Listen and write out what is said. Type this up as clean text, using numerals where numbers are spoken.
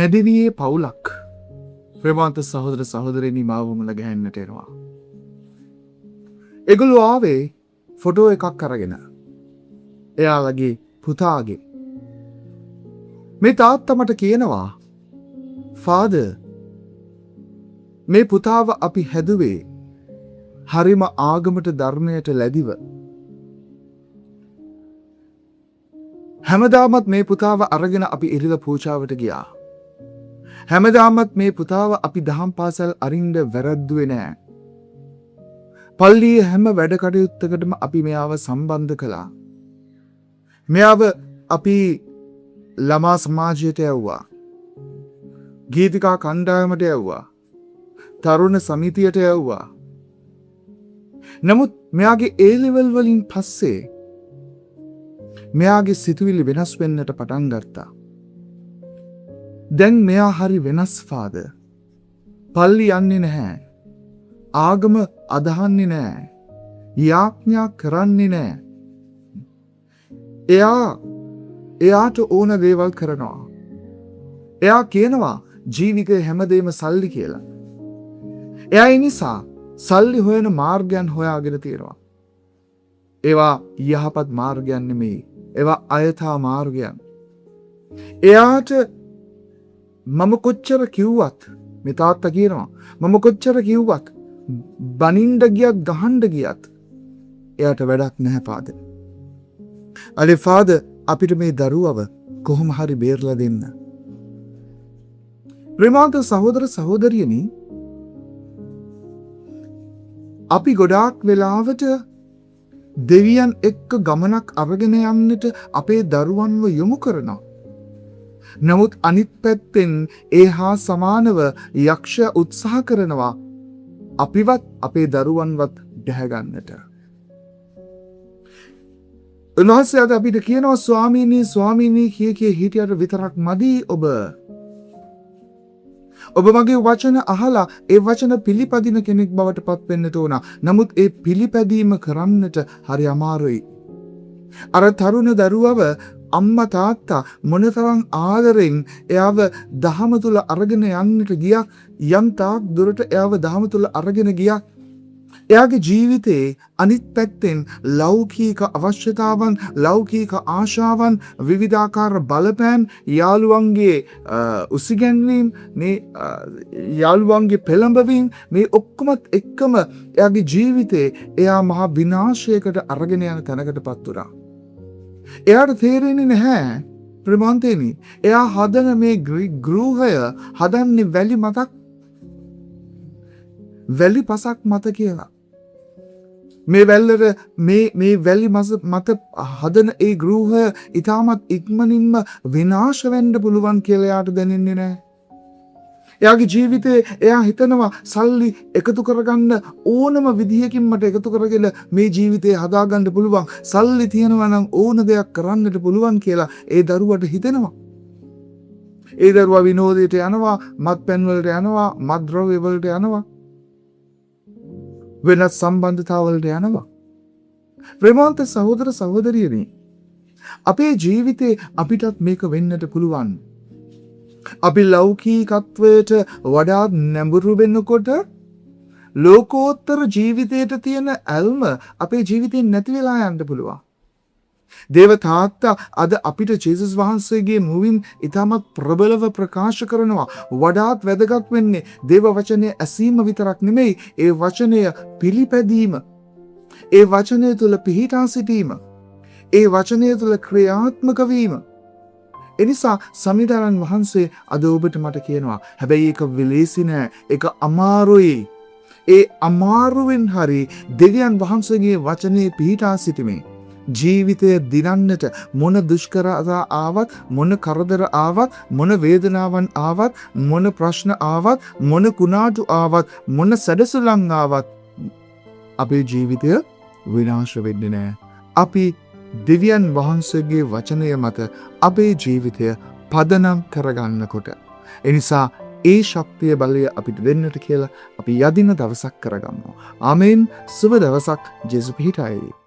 නැදිවියේ පවුලක් ප්‍රේමවන්ත සහෝදර සහෝදරයනි මාව මුල ගැහෙන්නට එනවා. ඒගොල්ලෝ ආවේ ෆොටෝ එකක් අරගෙන. එයාලගේ පුතාගේ. මේ තාත්තා මට කියනවා ෆාදර් මේ පුතාව අපි හැදුවේ හරිම ආගමට ධර්මයට ලැබිව. හැමදාමත් මේ පුතාව අරගෙන අපි ඉරිදා පූජාවට ගියා. හැමදාමත් මේ පුතාව අපි දහම් පාසල් අරින්න වැරද්දුවේ නෑ. පල්ලියේ හැම වැඩ කටයුත්තකටම අපි මෙයාව සම්බන්ධ කළා. මෙයාව අපි ළමා සමාජයට යවුවා. ගීතිකා කණ්ඩායමට යවුවා. තරුණ සමිතියට යවුවා. නමුත් මෙයාගේ A level වලින් පස්සේ මෙයාගේ සිතුවිලි වෙනස් වෙන්නට පටන් ගත්තා. දැන් මෙයා හරි වෙනස් ෆාදර්. පල්ලි යන්නේ නැහැ. ආගම අදහන්නේ නැහැ. යාඥා කරන්නේ නැහැ. එයාට ඕන දේවල් කරනවා. එයා කියනවා ජීවිතේ හැමදේම සල්ලි කියලා. එයා ඒ නිසා සල්ලි හොයන මාර්ගයන් හොයාගෙන තියෙනවා. ඒවා යහපත් මාර්ගයන් නෙමෙයි. ඒවා අයථා මාර්ගයන්. එයාට මම කොච්චර කිව්වත් මේ තාත්තා කියනවා මම කොච්චර කිව්වත් බනින්න ගියත් ගහන්න ගියත් එයාට වැඩක් නැහැ ෆාදර්. අනේ ෆාදර් අපිට මේ දරුවව කොහොම හරි බේරලා දෙන්න. ප්‍රේමවන්ත සහෝදර සහෝදරියනි අපි ගොඩාක් වෙලාවට දෙවියන් එක්ක ගමනක් අරගෙන යන්නට අපේ දරුවන්ව යොමු කරනවා. නමුත් අනිත් පැත්තෙන් ඒ හා සමානව යක්ෂ උත්සාහ කරනවා අපිවත් අපේ දරුවන්වත් දැහැගන්නට. උන්වහන්සේ අද අපිට කියනවා ස්වාමීනි කිය හිටියට විතරක් මදි ඔබ මගේ වචන අහලා ඒ වචන පිළිපදින කෙනෙක් බවට පත් වෙන්නට ඕන. නමුත් ඒ පිළිපැදීම කරන්නට හරි අමාරුයි. අර තරුණ දරුවව අම්මා තාත්තා මොනතරම් ආදරෙන් එයාව දහම තුල අරගෙන යන්නට ගියා. යම් තාක් දුරට එයාව දහම තුල අරගෙන ගියා. එයාගේ ජීවිතේ අනිත් පැත්තෙන් ලෞකික අවශ්‍යතාවන්, ලෞකික ආශාවන්, විවිධාකාර බලපෑම්, යාළුවන්ගේ උසිගැන්වීම්, මේ යාළුවන්ගේ පෙළඹවීම් මේ ඔක්කොමත් එක්කම එයාගේ ජීවිතේ එයා මහා විනාශයකට අරගෙන යන තැනකටපත් වුණා. එයාට තේරෙන්නේ නැහැ ප්‍රේමවන්තයනි. එයා හදන මේ ගෘහය හදන්නේ වැලි පසක් මත කියලා. මේ වැල්ලට මේ වැලි මත හදන ඒ ගෘහය ඊටමත් ඉක්මනින්ම විනාශ වෙන්න පුළුවන් කියලා එයාට දැනෙන්නේ නැහැ. එයාගේ ජීවිතේ එයා හිතනවා සල්ලි එකතු කරගන්න ඕනම විදිහකින් මට එකතු කරගෙන මේ ජීවිතේ හදාගන්න පුළුවන්. සල්ලි තියනවා නම් ඕන දෙයක් කරන්නට පුළුවන් කියලා ඒ දරුවට හිතෙනවා. ඒ දරුවා විනෝදයට යනවා, මත්පැන් වලට යනවා, මත්ද්‍රව්‍ය වලට යනවා. වෙනත් සම්බන්ධතාවලට යනවා. ප්‍රේමවන්ත සහෝදර සහෝදරියනි අපේ ජීවිතේ අපිටත් මේක වෙන්නට පුළුවන්. අපි ලෞකිකත්වයට වඩා නැඹුරු වෙනකොට ලෝකෝත්තර ජීවිතයට තියෙන ඇල්ම අපේ ජීවිතෙන් නැති වෙලා යන්න පුළුවන්. දේව තාත්තා අද අපිට ජේසුස් වහන්සේගේ මුවින් ඊටමත් ප්‍රබලව ප්‍රකාශ කරනවා. වඩාත් වැදගත් වෙන්නේ දේව වචනය ඇසීම විතරක් නෙමෙයි, ඒ වචනය පිළිපැදීම, ඒ වචනය තුල පිහිටා සිටීම, ඒ වචනය තුල ක්‍රියාත්මක වීම. එනිසා සමිදානන් වහන්සේ අද ඔබට මට කියනවා හැබැයි ඒක විලේසි නෑ, ඒක අමාරුයි. ඒ අමාරුවෙන් හරි දෙවියන් වහන්සේගේ වචනේ පිහිටා සිටීමේ ජීවිතය දිනන්නට මොන දුෂ්කරතා ආවත්, මොන කරදර ආවත්, මොන වේදනාවන් ආවත්, මොන ප්‍රශ්න ආවත්, මොන කුණාටු ආවත්, මොන සැඩසුලන් ආවත් අපේ ජීවිතය විනාශ වෙන්නේ නැහැ. අපි දෙවියන් වහන්සේගේ වචනය මත අපේ ජීවිතය පදනම් කරගන්නකොට. එනිසා ඒ ශක්තිය බලය අපිට දෙන්නට කියලා අපි යදින දවසක් කරගන්නවා. ආමේන්. සුබ දවසක්. ජේසුස් පිහිටයි.